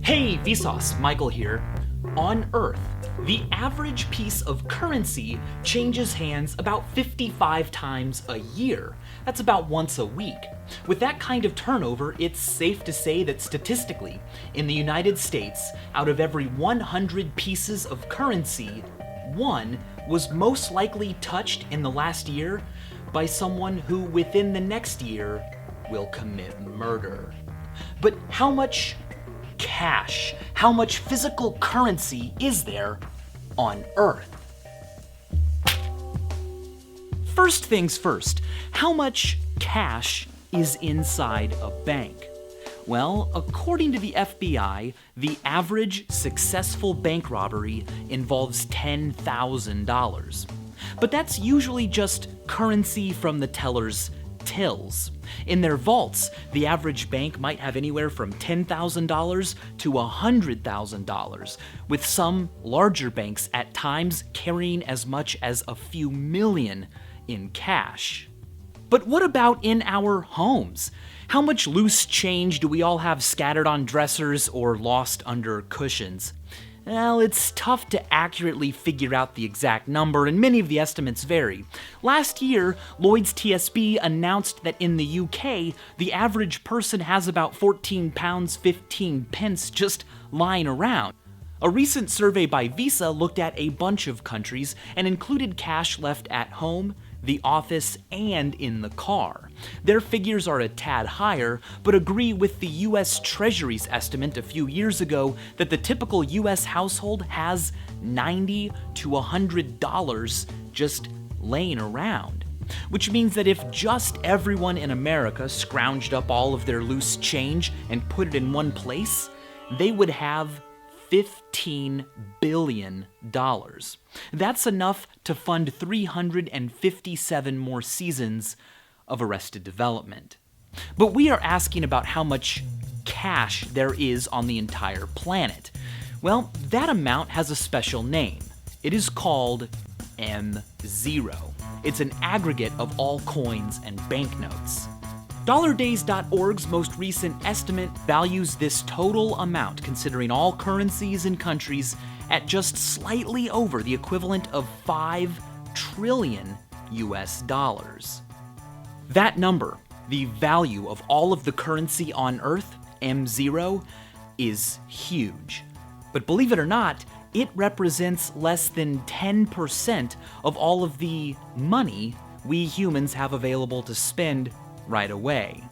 Hey Vsauce, Michael here. On Earth, the average piece of currency changes hands about 55 times a year. That's about once a week. With that kind of turnover, it's safe to say that statistically, in the United States, out of every 100 pieces of currency, one was most likely touched in the last year by someone who within the next year will commit murder. But how much cash, how much physical currency is there on Earth? First things first, how much cash is inside a bank? Well, according to the FBI, the average successful bank robbery involves $10,000. But that's usually just currency from the teller's tills. In their vaults, the average bank might have anywhere from $10,000 to $100,000, with some larger banks at times carrying as much as a few million in cash. But what about in our homes? How much loose change do we all have scattered on dressers or lost under cushions? Well, it's tough to accurately figure out the exact number, and many of the estimates vary. Last year, Lloyd's TSB announced that in the UK, the average person has about 14 pounds 15 pence just lying around. A recent survey by Visa looked at a bunch of countries and included cash left at home, the office, and in the car. Their figures are a tad higher, but agree with the US Treasury's estimate a few years ago that the typical US household has $90 to $100 just laying around. Which means that if just everyone in America scrounged up all of their loose change and put it in one place, they would have $15 billion. That's enough to fund 357 more seasons of Arrested Development. But we are asking about how much cash there is on the entire planet. Well, that amount has a special name. It is called M0. It's an aggregate of all coins and banknotes. DollarDays.org's most recent estimate values this total amount, considering all currencies and countries, at just slightly over the equivalent of 5 trillion US dollars. That number, the value of all of the currency on Earth, M0, is huge. But believe it or not, it represents less than 10% of all of the money we humans have available to spend right away.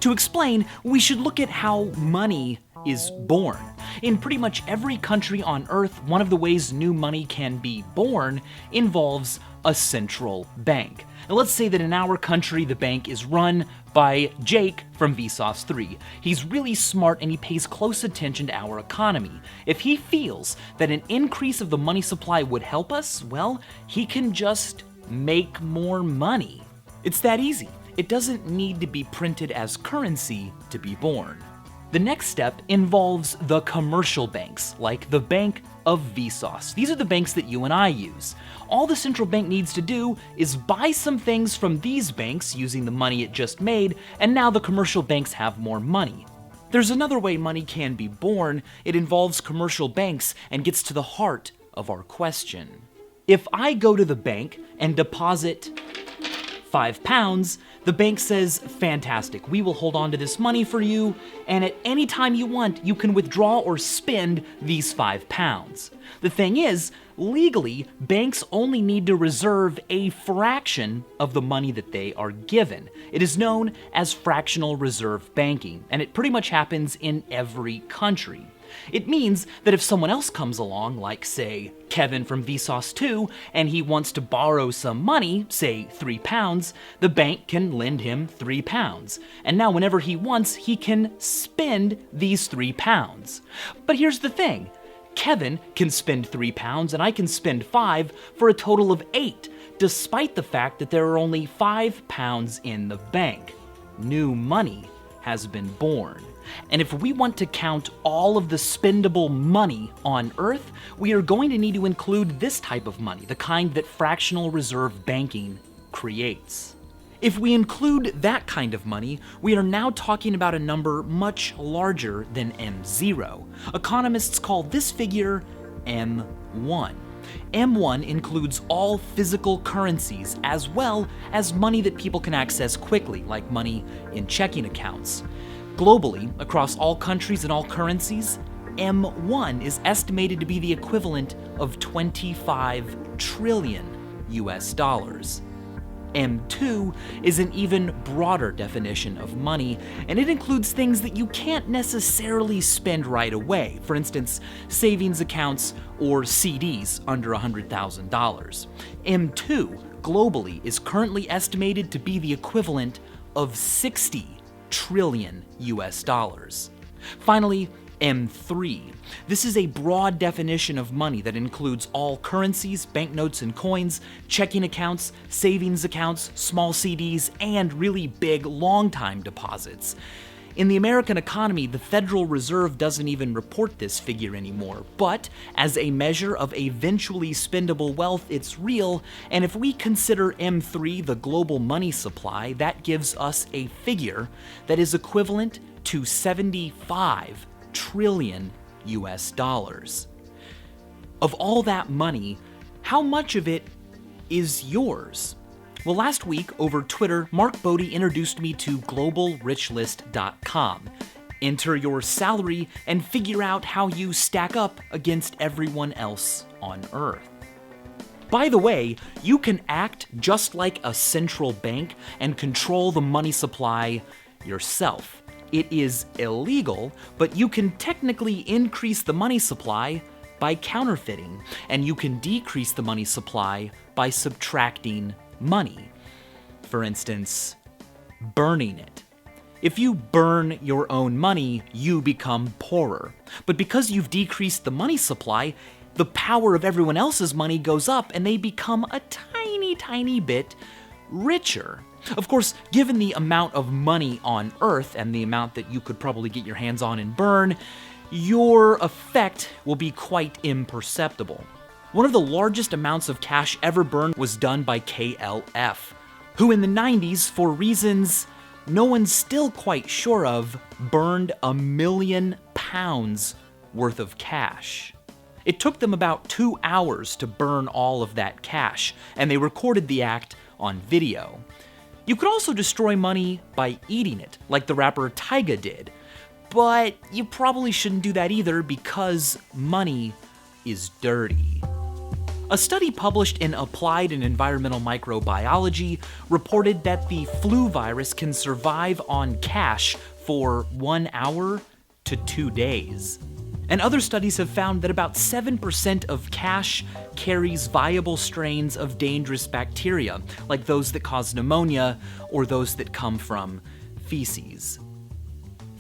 To explain, we should look at how money is born. In pretty much every country on Earth, one of the ways new money can be born involves a central bank. Now let's say that in our country, the bank is run by Jake from Vsauce 3. He's really smart and he pays close attention to our economy. If he feels that an increase of the money supply would help us, well, he can just make more money. It's that easy. It doesn't need to be printed as currency to be born. The next step involves the commercial banks, like the Bank of Vsauce. These are the banks that you and I use. All the central bank needs to do is buy some things from these banks using the money it just made, and now the commercial banks have more money. There's another way money can be born. It involves commercial banks and gets to the heart of our question. If I go to the bank and deposit £5, the bank says, fantastic, we will hold on to this money for you, and at any time you want, you can withdraw or spend these £5. The thing is, legally, banks only need to reserve a fraction of the money that they are given. It is known as fractional reserve banking, and it pretty much happens in every country. It means that if someone else comes along, like say Kevin from Vsauce 2, and he wants to borrow some money, say £3, the bank can lend him £3. And now whenever he wants, he can spend these £3. But here's the thing, Kevin can spend £3 and I can spend 5 for a total of 8, despite the fact that there are only £5 in the bank. New money has been born. And if we want to count all of the spendable money on Earth, we are going to need to include this type of money, the kind that fractional reserve banking creates. If we include that kind of money, we are now talking about a number much larger than M0. Economists call this figure M1. M1 includes all physical currencies as well as money that people can access quickly, like money in checking accounts. Globally, across all countries and all currencies, M1 is estimated to be the equivalent of 25 trillion US dollars. M2 is an even broader definition of money, and it includes things that you can't necessarily spend right away. For instance, savings accounts or CDs under $100,000. M2 globally is currently estimated to be the equivalent of 60 trillion US dollars. Finally, M3. This is a broad definition of money that includes all currencies, banknotes and coins, checking accounts, savings accounts, small CDs, and really big long-time deposits. In the American economy, the Federal Reserve doesn't even report this figure anymore, but as a measure of eventually spendable wealth, it's real, and if we consider M3 the global money supply, that gives us a figure that is equivalent to 75 trillion US dollars. Of all that money, how much of it is yours? Well, last week over Twitter, Mark Bodie introduced me to globalrichlist.com. Enter your salary and figure out how you stack up against everyone else on Earth. By the way, you can act just like a central bank and control the money supply yourself. It is illegal, but you can technically increase the money supply by counterfeiting, and you can decrease the money supply by subtracting money. For instance, burning it. If you burn your own money, you become poorer. But because you've decreased the money supply, the power of everyone else's money goes up and they become a tiny bit richer. Of course, given the amount of money on Earth and the amount that you could probably get your hands on and burn, your effect will be quite imperceptible. One of the largest amounts of cash ever burned was done by KLF, who in the 90s, for reasons no one's still quite sure of, burned £1 million worth of cash. It took them about 2 hours to burn all of that cash, and they recorded the act on video. You could also destroy money by eating it, like the rapper Tyga did, but you probably shouldn't do that either because money is dirty. A study published in Applied and Environmental Microbiology reported that the flu virus can survive on cash for 1 hour to 2 days. And other studies have found that about 7% of cash carries viable strains of dangerous bacteria, like those that cause pneumonia or those that come from feces.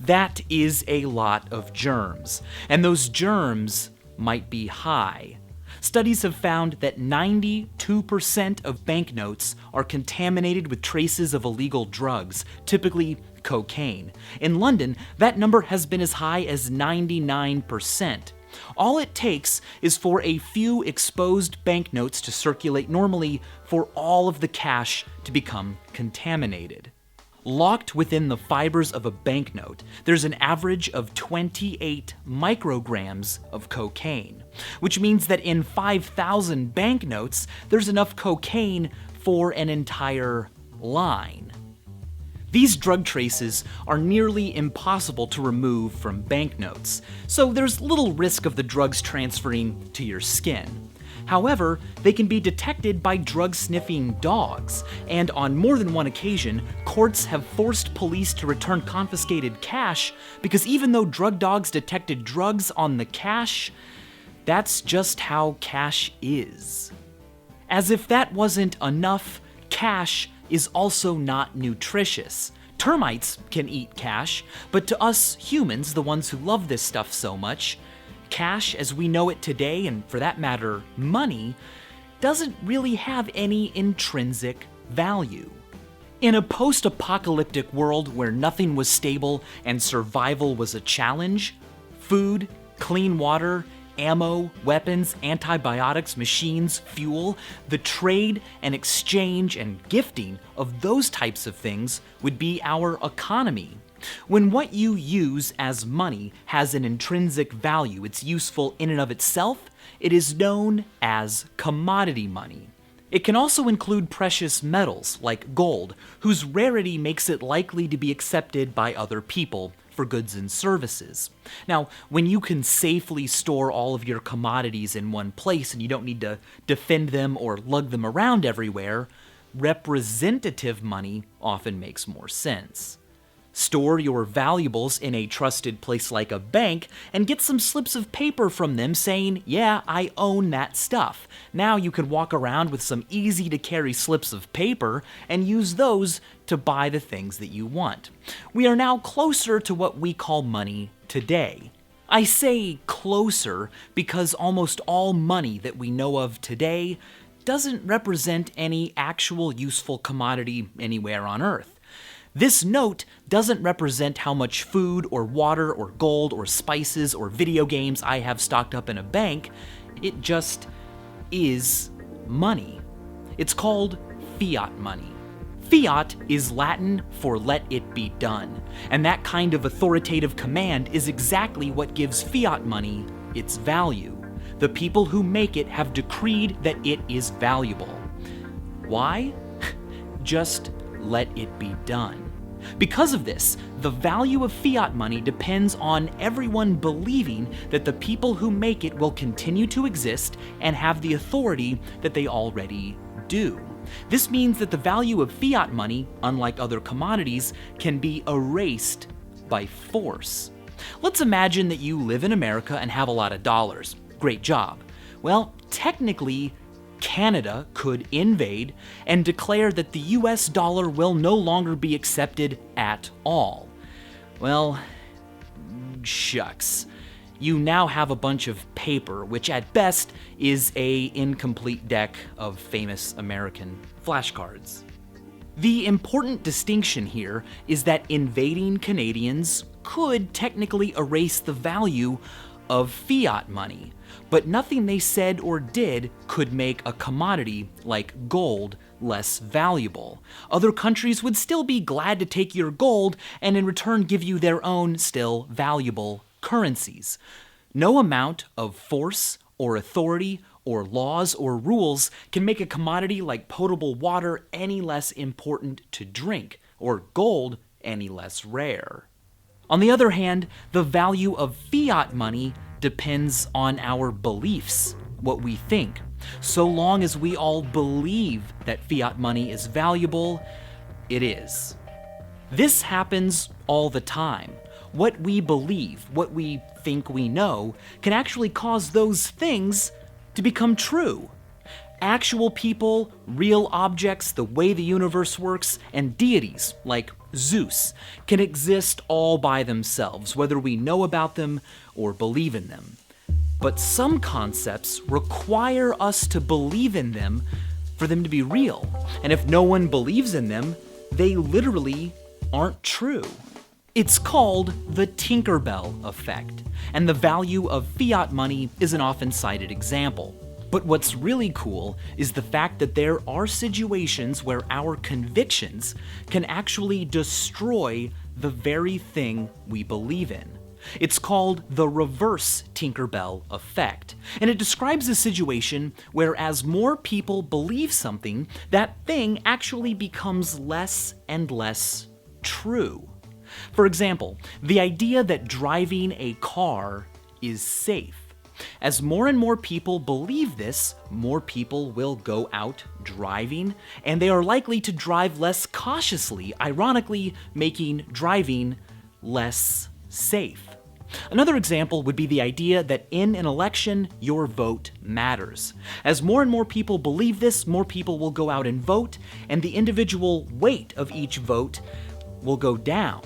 That is a lot of germs, and those germs might be high. Studies have found that 92% of banknotes are contaminated with traces of illegal drugs, typically cocaine. In London, that number has been as high as 99%. All it takes is for a few exposed banknotes to circulate normally for all of the cash to become contaminated. Locked within the fibers of a banknote, there's an average of 28 micrograms of cocaine, which means that in 5,000 banknotes, there's enough cocaine for an entire line. These drug traces are nearly impossible to remove from banknotes, so there's little risk of the drugs transferring to your skin. However, they can be detected by drug-sniffing dogs, and on more than one occasion, courts have forced police to return confiscated cash because even though drug dogs detected drugs on the cash, that's just how cash is. As if that wasn't enough, cash is also not nutritious. Termites can eat cash, but to us humans, the ones who love this stuff so much, cash as we know it today, and for that matter, money, doesn't really have any intrinsic value. In a post-apocalyptic world where nothing was stable and survival was a challenge, food, clean water, ammo, weapons, antibiotics, machines, fuel, the trade and exchange and gifting of those types of things would be our economy. When what you use as money has an intrinsic value, it's useful in and of itself, it is known as commodity money. It can also include precious metals like gold, whose rarity makes it likely to be accepted by other people for goods and services. Now, when you can safely store all of your commodities in one place and you don't need to defend them or lug them around everywhere, representative money often makes more sense. Store your valuables in a trusted place like a bank and get some slips of paper from them saying, yeah, I own that stuff. Now you can walk around with some easy to carry slips of paper and use those to buy the things that you want. We are now closer to what we call money today. I say closer because almost all money that we know of today doesn't represent any actual useful commodity anywhere on Earth. This note doesn't represent how much food or water or gold or spices or video games I have stocked up in a bank. It just is money. It's called fiat money. Fiat is Latin for let it be done, and that kind of authoritative command is exactly what gives fiat money its value. The people who make it have decreed that it is valuable. Why? Just let it be done. Because of this, the value of fiat money depends on everyone believing that the people who make it will continue to exist and have the authority that they already do. This means that the value of fiat money, unlike other commodities, can be erased by force. Let's imagine that you live in America and have a lot of dollars. Great job. Well, technically, Canada could invade and declare that the US dollar will no longer be accepted at all. Well, shucks. You now have a bunch of paper, which at best is an incomplete deck of famous American flashcards. The important distinction here is that invading Canadians could technically erase the value of fiat money, but nothing they said or did could make a commodity like gold less valuable. Other countries would still be glad to take your gold and in return give you their own still valuable currencies. No amount of force or authority or laws or rules can make a commodity like potable water any less important to drink or gold any less rare. On the other hand, the value of fiat money depends on our beliefs, what we think. So long as we all believe that fiat money is valuable, it is. This happens all the time. What we believe, what we think we know, can actually cause those things to become true. Actual people, real objects, the way the universe works, and deities like Zeus can exist all by themselves, whether we know about them or believe in them. But some concepts require us to believe in them for them to be real. And if no one believes in them, they literally aren't true. It's called the Tinkerbell effect, and the value of fiat money is an often cited example. But what's really cool is the fact that there are situations where our convictions can actually destroy the very thing we believe in. It's called the reverse Tinkerbell effect, and it describes a situation where as more people believe something, that thing actually becomes less and less true. For example, the idea that driving a car is safe. As more and more people believe this, more people will go out driving, and they are likely to drive less cautiously, ironically making driving less safe. Another example would be the idea that in an election, your vote matters. As more and more people believe this, more people will go out and vote, and the individual weight of each vote will go down.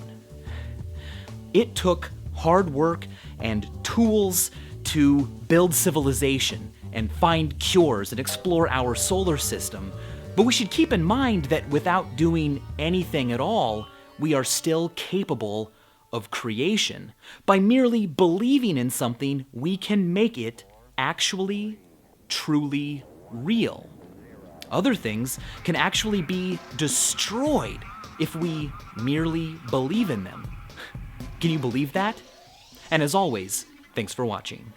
It took hard work and tools to build civilization and find cures and explore our solar system. But we should keep in mind that without doing anything at all, we are still capable of creation by merely believing in something we can make it actually, truly real. Other things can actually be destroyed if we merely believe in them. Can you believe that? And as always, thanks for watching.